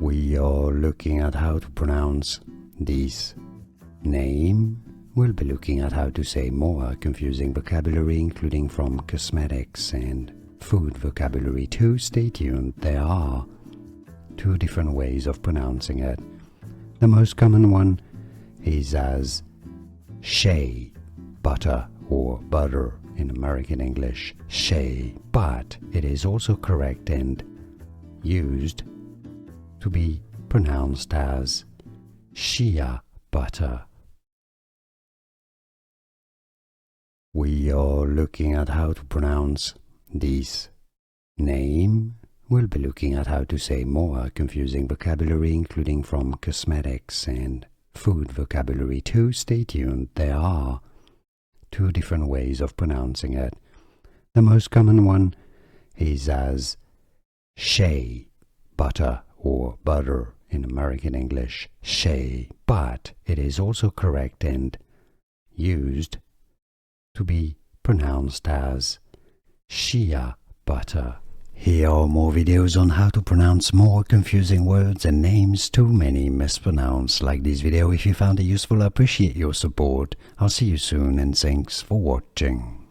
We are looking at how to pronounce this name. We'll be looking at how to say more confusing vocabulary, including from cosmetics and food vocabulary too. Stay tuned. There are two different ways of pronouncing it. The most common one is as shea butter or butter in American English, shea, but it is also correct and used to be pronounced as shea butter. We are looking at how to pronounce this name. We'll be looking at how to say more confusing vocabulary, including from cosmetics and food vocabulary too. Stay tuned. There are two different ways of pronouncing it. The most common one is as shea butter or butter in American English, shea, but it is also correct and used to be pronounced as shea butter. Here are more videos on how to pronounce more confusing words and names too many mispronounced. Like this video if you found it useful. I appreciate your support. I'll see you soon and thanks for watching.